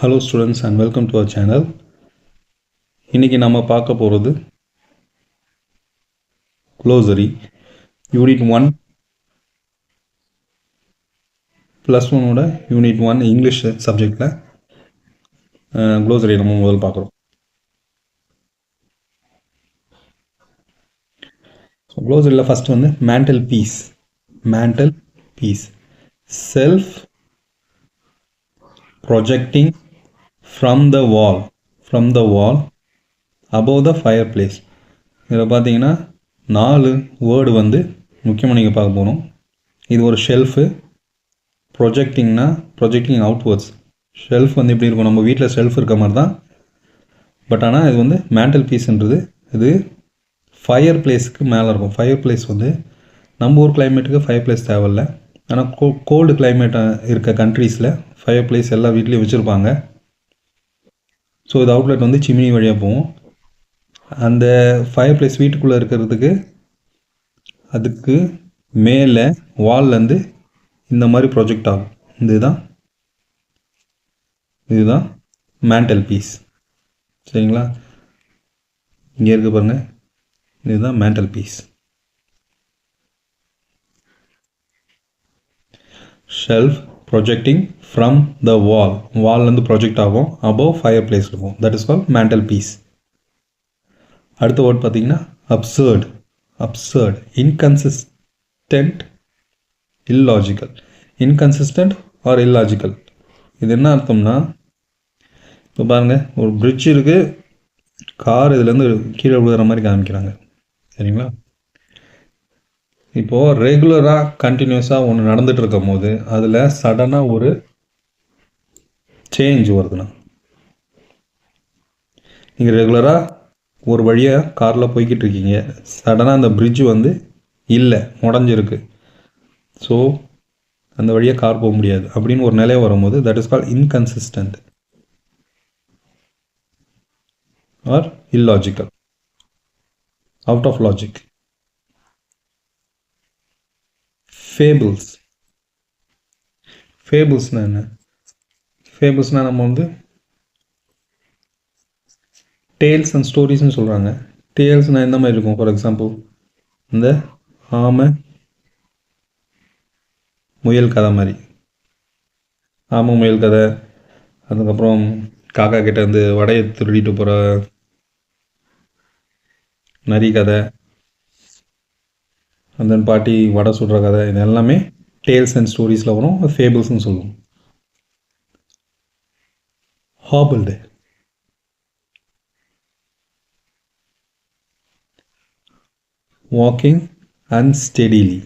Hello students and welcome to our channel. இன்னைக்கு நாம பார்க்க போறது glossary unit 1 plus 1 ஓட unit 1 English subjectல glossary நம்ம முதல்ல பார்க்கறோம். So glossaryல first வந்து mantelpiece self projecting from the wall above the fireplace. இதில் பார்த்தீங்கன்னா 4 வேர்டு வந்து முக்கியமாக நீங்கள் பார்க்க போகணும். இது ஒரு ஷெல்ஃபு. Projecting outwards. ஷெல்ஃப் வந்து எப்படி இருக்கும், நம்ம வீட்டில் ஷெல்ஃப் இருக்க மாதிரி தான். பட் ஆனால் இது வந்து மேண்டல் பீஸ்ன்றது இது ஃபயர் பிளேஸ்க்கு மேலே இருக்கும். ஃபயர் பிளேஸ் வந்து நம்ம ஊர் கிளைமேட்டுக்கு ஃபயர் பிளேஸ் தேவையில்லை. ஆனால் கோல்டு கிளைமேட்டாக இருக்க கண்ட்ரீஸில் ஃபயர் பிளேஸ் எல்லா வீட்லேயும் வச்சுருப்பாங்க. ஸோ இது அவுட்லெட் வந்து சிமினி வழியாக போகும். அந்த ஃபயர் பிளேஸ் வீட்டுக்குள்ளே இருக்கிறதுக்கு அதுக்கு மேலே வால்லேருந்து இந்த மாதிரி ப்ரொஜெக்ட் ஆகும். இதுதான் மேண்டல் பீஸ். சரிங்களா, இங்கே இருக்க பாருங்கள், இதுதான் mantel piece. Shelf projecting from the வால்லேருந்து ப்ரொஜெக்ட் ஆகும், அபவ் ஃபயர் பிளேஸ் இருக்கும். That is called mantel piece. அடுத்த வேர்ட் பார்த்தீங்கன்னா absurd, inconsistent, illogical. Inconsistent or illogical, இது என்ன அர்த்தம்னா, இப்போ பாருங்கள், ஒரு பிரிட்ஜ் இருக்குது, கார் இதுலேருந்து கீழே விழுகிற மாதிரி காமிக்கிறாங்க. சரிங்களா, இப்போது ரெகுலராக கண்டினியூஸாக ஒன்று நடந்துகிட்டு இருக்கும் போது அதில் சடனாக ஒரு சேஞ்ச் வருதுண்ணா. நீங்கள் ரெகுலராக ஒரு வழியாக காரில் போய்கிட்டு இருக்கீங்க, சடனாக அந்த பிரிட்ஜு வந்து இல்லை, உடஞ்சிருக்கு. ஸோ அந்த வழியாக கார் போக முடியாது அப்படின்னு ஒரு நிலை வரும்போது that is called inconsistent or illogical, out of logic. ஃபேபிள்ஸ்னால் என்ன? ஃபேபிள்ஸ்னால் நம்ம வந்து டேல்ஸ் அண்ட் ஸ்டோரிஸ்ன்னு சொல்கிறாங்க. டேல்ஸ்னால் எந்த மாதிரி இருக்கும்? ஃபார் எக்ஸாம்பிள் இந்த ஆமை முயல் கதை மாதிரி, ஆமை முயல் கதை. அதுக்கப்புறம் காக்கா கிட்ட இருந்து வடையை திருடிட்டு போகிற நரி கதை, அந்த பாட்டி வடை சுடுற கதை. இது எல்லாமே டேல்ஸ் அண்ட் ஸ்டோரிஸில் வரும், ஃபேபிள்ஸ்ன்னு சொல்லுவோம். Hobbled, walking unsteadily,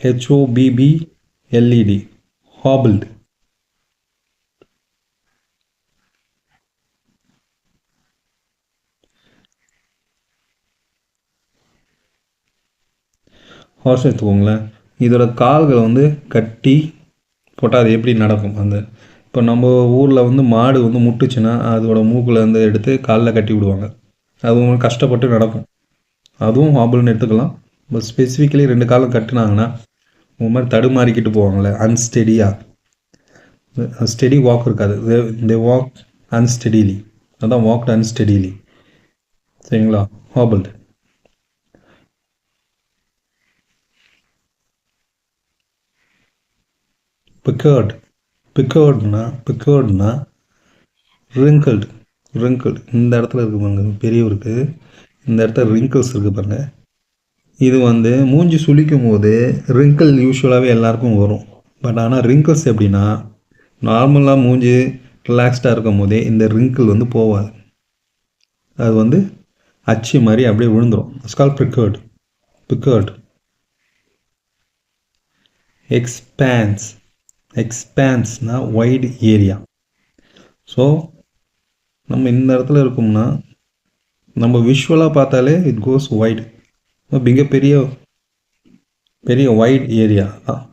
HOBBLED, hobbled. Horse எடுத்துக்கோங்களேன், இதோட கால்களை வந்து கட்டி போட்டால் அது எப்படி நடக்கும்? அந்த இப்போ நம்ம ஊரில் வந்து மாடு வந்து முட்டுச்சுன்னா அதோட மூக்கில் வந்து எடுத்து காலில் கட்டி விடுவாங்க, அது கஷ்டப்பட்டு நடக்கும். அதுவும் ஹாபிள்னு எடுத்துக்கலாம். பட் ஸ்பெசிஃபிக்கலி 2 காலம் கட்டினாங்கன்னா ஒரு மாதிரி தடுமாறிக்கிட்டு போவாங்களே, அன்ஸ்டெடியாக. ஸ்டெடி வாக் இருக்காது, தே வாக் அன்ஸ்டெடிலி. அதான் வாக்ட் அன்ஸ்டெடிலி. சரிங்களா, ஹாபிள்டு. பிக்கர்ட்னா ரிங்கிள்டு. இந்த இடத்துல இருக்கு பாருங்க, பெரியவருக்கு இந்த இடத்துல ரிங்கிள்ஸ் இருக்கு பாருங்க. இது வந்து மூஞ்சி சுளிக்கும் போது ரிங்கிள் யூஸ்வலாகவே எல்லாருக்கும் வரும். பட் ஆனால் ரிங்கிள்ஸ் எப்படின்னா, நார்மலாக மூஞ்சி ரிலாக்ஸ்டாக இருக்கும் போதே இந்த ரிங்கிள் வந்து போகாது, அது வந்து அச்சு மாதிரி அப்படியே விழுந்துடும். It's called bickered. எக்ஸ்பேன்ஸ்னா வைட் ஏரியா. ஸோ நம்ம இந்த இடத்துல இருக்கோம்னா நம்ம விஷுவலாக பார்த்தாலே இட் கோஸ் வைட், மிகப்பெரிய வைட் ஏரியா தான்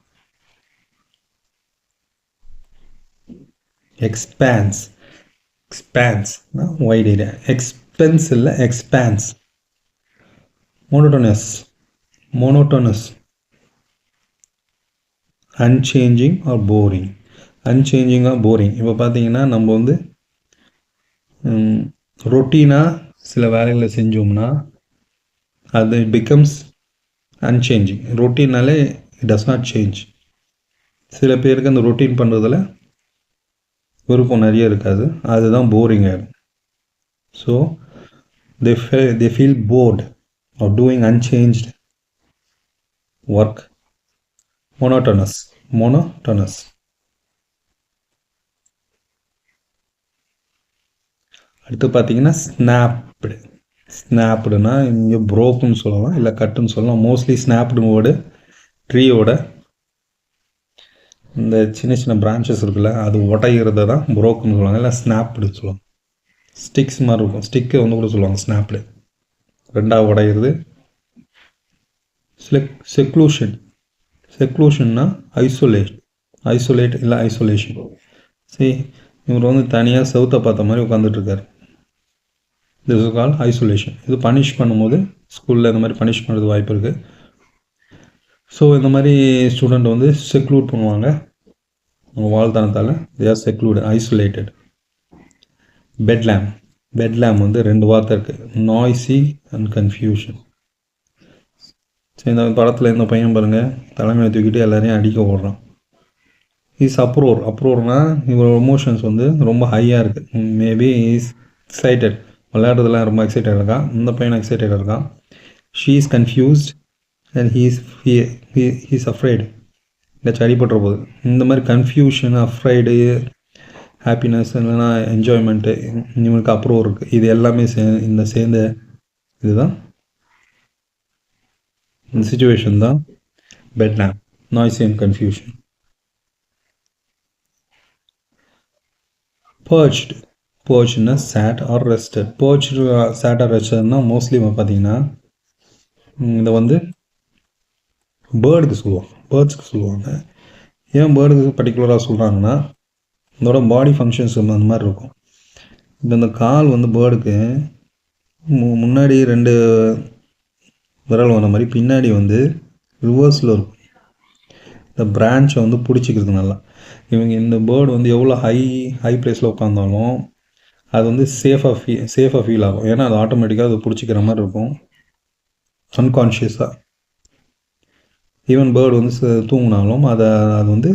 எக்ஸ்பேன்ஸ்னா வைட் ஏரியா. எக்ஸ்பென்ஸ் இல்லை, expanse. Monotonous, unchanging or boring. அன்சேஞ்சிங்காக போரிங். இப்போ பார்த்தீங்கன்னா நம்ம வந்து ரொட்டீனாக சில வேலைகளை செஞ்சோம்னா அது பிகம்ஸ் அன்சேஞ்சிங். ரொட்டீனாலே இட் டஸ் நாட் சேஞ்ச். சில பேருக்கு அந்த ரொட்டீன் பண்ணுறதுல விருப்பம் நிறைய இருக்காது, அதுதான் போரிங் ஆகிடும். So they feel bored of doing unchanged work. monotonous. அடுத்து பார்த்தீங்கன்னா ஸ்னாப்டுனா இங்கே ப்ரோக்குன்னு சொல்லலாம், இல்லை கட்டுன்னு சொல்லலாம். மோஸ்ட்லி ஸ்னாப்டு வேர்டு ட்ரீயோட இந்த சின்ன சின்ன பிரான்ச்சஸ் இருக்குல்ல, அது உடையிறத தான் ப்ரோக்குன்னு சொல்லுவாங்க, இல்லை ஸ்னாப்டு சொல்லுவாங்க. ஸ்டிக்ஸ் மாதிரி இருக்கும், ஸ்டிக்கு வந்து கூட சொல்லுவாங்க ஸ்னாப்டு. ரெண்டாவது உடையிறது. செக்லூஷன்னா ஐசோலேட் இல்லை ஐசோலேஷன். சரி, இவர் வந்து தனியாக செவுத்தை பார்த்த மாதிரி உட்காந்துட்ருக்காரு. This is called isolation. இது பனிஷ் பண்ணும்போது ஸ்கூலில் இந்த மாதிரி பனிஷ் பண்ணுறது வாய்ப்பு இருக்குது. ஸோ இந்த மாதிரி ஸ்டூடெண்ட் வந்து செக்லூட் பண்ணுவாங்க அவங்க வாழ்த்தனத்தால். They are செக்லூட், isolated. பெட்லேம் வந்து 2 வார்த்தை இருக்குது, நாய்ஸி அண்ட் கன்ஃபியூஷன். சரி, இந்த படத்தில் இந்த பையன் பாருங்கள், தலைமையை தூக்கிட்டு எல்லாரையும் அடிக்க ஓடுறான். இஸ் அப்ரோர்னா இவரோட எமோஷன்ஸ் வந்து ரொம்ப ஹையாக இருக்குது. மேபி இஸ் எக்ஸைட்டட், விளையாடுறதுலாம் ரொம்ப எக்ஸைட்டட் இருக்கான். இந்த பையன் எக்ஸைட்டட் இருக்கான். She is confused and he's afraid. ஏதாச்சும் அடிபட்டுற போகுது. இந்த மாதிரி கன்ஃபியூஷன், அஃப்ரைடு, ஹாப்பினஸ், இல்லைன்னா என்ஜாய்மெண்ட்டு, இவங்களுக்கு அப்ரோர் இருக்குது. இது எல்லாமே சேர்ந்த இதுதான் இந்த சிச்சுவேஷன் தான் பெட்லேம், நாய்ஸி அண்ட் கன்ஃபியூஷன். பர்ச்னா sat or rested. Sat or ரெஸ்டட்னா மோஸ்ட்லி பார்த்தீங்கன்னா இதை வந்து பேர்ட்ஸ்க்கு சொல்லுவாங்க. ஏன் பேர்டுக்கு பர்டிகுலராக சொல்கிறாங்கன்னா இதோட பாடி ஃபங்க்ஷன்ஸ் அந்த மாதிரி இருக்கும். இப்போ இந்த கால் வந்து பேர்டுக்கு முன்னாடி 2 விரல் வர மாதிரி, பின்னாடி வந்து ரிவர்ஸில் இருக்கும். இந்த பிரான்ச்சை வந்து பிடிச்சிக்கிறது நல்லா. இவங்க இந்த பேர்டு வந்து எவ்வளோ ஹை பிளேஸில் உட்காந்தாலும் அது வந்து சேஃபாக ஃபீல் ஆகும். ஏன்னா அது ஆட்டோமேட்டிக்காக அது பிடிச்சிக்கிற மாதிரி இருக்கும், அன்கான்ஷியஸாக. ஈவன் பேர்டு வந்து தூங்கினாலும் அது வந்து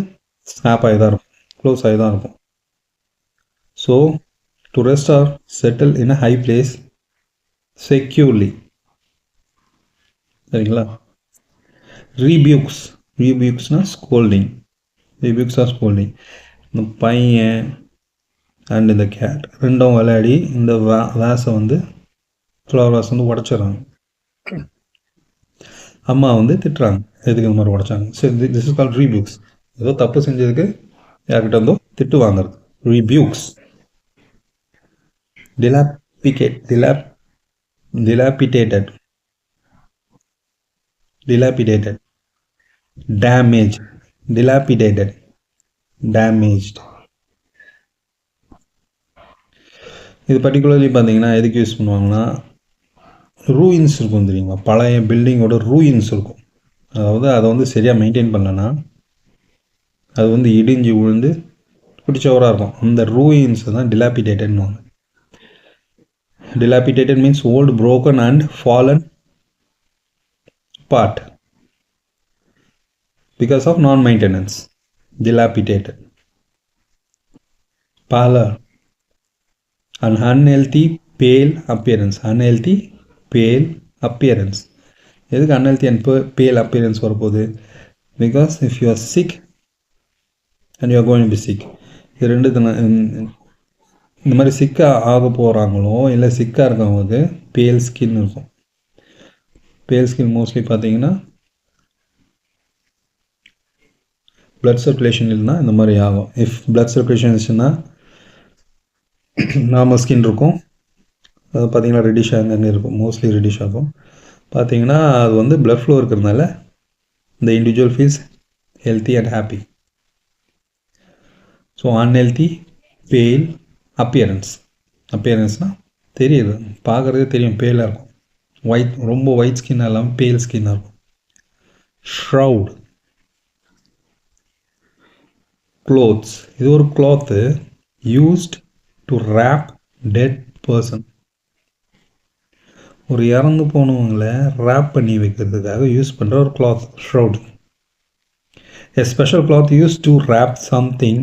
ஸ்னாப் ஆகி தான் இருக்கும், க்ளோஸ் ஆகி தான் இருக்கும். So to rest or settle in a high place securely. சரிங்களா? ரீபியூக்ஸ்னா ஸ்கோல்டிங். இந்த பையன் அண்ட் இந்த கேட் ரெண்டும் விளையாடி இந்த வேஸை வந்து ஃப்ளவர் வேஸ் வந்து உடச்சிட்றாங்க. அம்மா வந்து திட்டுறாங்க, எதுக்கு இந்த மாதிரி உடைச்சாங்க. சரி, திஸ் இஸ் கால்ட் ரீபியூக்ஸ். ஏதோ தப்பு செஞ்சதுக்கு யார்கிட்ட இருந்தோ திட்டு வாங்குறது, ரீபியூக்ஸ். dilapidated, damaged. இது பர்டிகுலர்லி பார்த்தீங்கன்னா எதுக்கு யூஸ் பண்ணுவாங்கன்னா, ரூயின்ஸ் இருக்கும் தெரியுமா, பழைய பில்டிங்கோட ரூயின்ஸ் இருக்கும். அதாவது அதை வந்து சரியாக மெயின்டைன் பண்ணலன்னா அது வந்து இடிஞ்சு விழுந்து பிடிச்சவராக இருக்கும். அந்த ரூயின்ஸை தான் டிலாபிடேட்டட்னுவாங்க. Dilapidated means old, broken and fallen apart because of non-maintenance. Dilapidated. Pallor, an unhealthy pale appearance. எதுக்கு unhealthy and pale appearance வரப்போகுது? Because if you are sick and you are going to be sick, இது ரெண்டு இந்த மாதிரி சிக்காக ஆக போகிறாங்களோ இல்லை சிக்காக இருக்கவங்களுக்கு பேல் ஸ்கின் இருக்கும். பேல் ஸ்கின் மோஸ்ட்லி பார்த்தீங்கன்னா பிளட் சர்க்குலேஷன் இல்லைன்னா இந்த மாதிரி ஆகும். இஃப் பிளட் சர்க்குலேஷன் இருந்துச்சுன்னா நார்மல் ஸ்கின் இருக்கும். அது பார்த்தீங்கன்னா ரெட்டிஷாக அங்கங்கே இருக்கும், மோஸ்ட்லி ரெட்டிஷ் ஆகும். பார்த்தீங்கன்னா அது வந்து பிளட் ஃப்ளோ இருக்கிறதுனால இந்த individual feels healthy and happy. So unhealthy பேல் அப்பியரன்ஸ்னால் தெரியுது, பார்க்குறதே தெரியும், பேலாக இருக்கும். ரொம்ப ஒயிட் ஸ்கின்னாக இல்லாமல் பேல் ஸ்கின்னாக இருக்கும். Shroud, clothes. இது ஒரு cloth used to wrap dead person. ஒரு இறந்து போனவங்களை ரேப் பண்ணி வைக்கிறதுக்காக யூஸ் பண்ணுற ஒரு cloth, shroud. A special cloth used to wrap something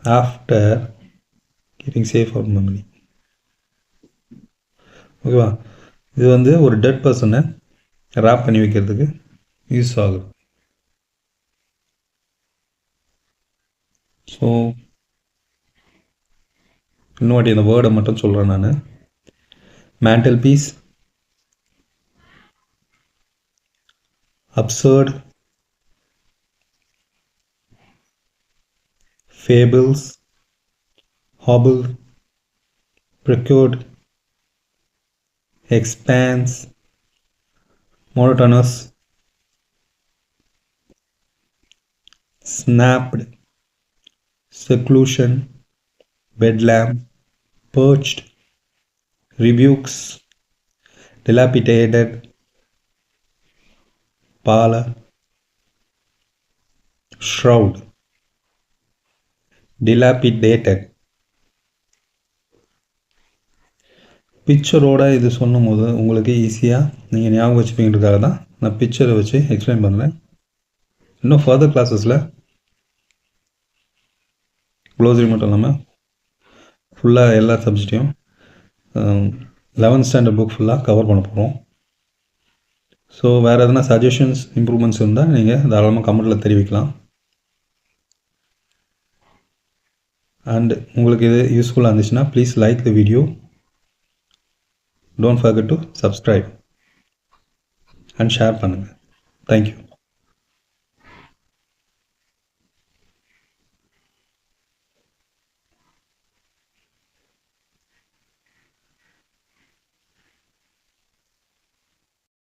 after keeping safe for memory. ஓகேவா, இது வந்து ஒரு டெட் பர்சனை ரேப் பண்ணி வைக்கிறதுக்கு யூஸ் ஆகுது. ஸோ இன்னும் வாட்டி இந்த வேர்டை மட்டும் சொல்கிறேன் நான். Mantelpiece, absurd, fables, hobble, procured, expanse, monotonous, snapped, seclusion, bedlam, perched, rebukes, dilapidated, parlor, shroud, dilapidated. பிக்சரோட இது சொல்லும் போது உங்களுக்கு ஈஸியாக நீங்கள் ஞாபகம் வச்சுப்பீங்கிறதுக்காக தான் நான் பிக்சரை வச்சு எக்ஸ்பிளைன் பண்ணுறேன். இன்னும் ஃபர்தர் கிளாஸஸில் க்ளோசரி மட்டும் இல்லாமல் ஃபுல்லாக எல்லா சப்ஜெக்டையும் 11th ஸ்டாண்டர்ட் புக் ஃபுல்லாக கவர் பண்ண போகிறோம். ஸோ வேறு எதனா சஜஷன்ஸ், இம்ப்ரூவ்மெண்ட்ஸ் இருந்தால் நீங்கள் தாராளமாக கமெண்ட்டில் தெரிவிக்கலாம். அண்ட் உங்களுக்கு இது யூஸ்ஃபுல்லாக இருந்துச்சுன்னா please like the video. Don't forget to subscribe and share பண்ணுங்கள். Thank you.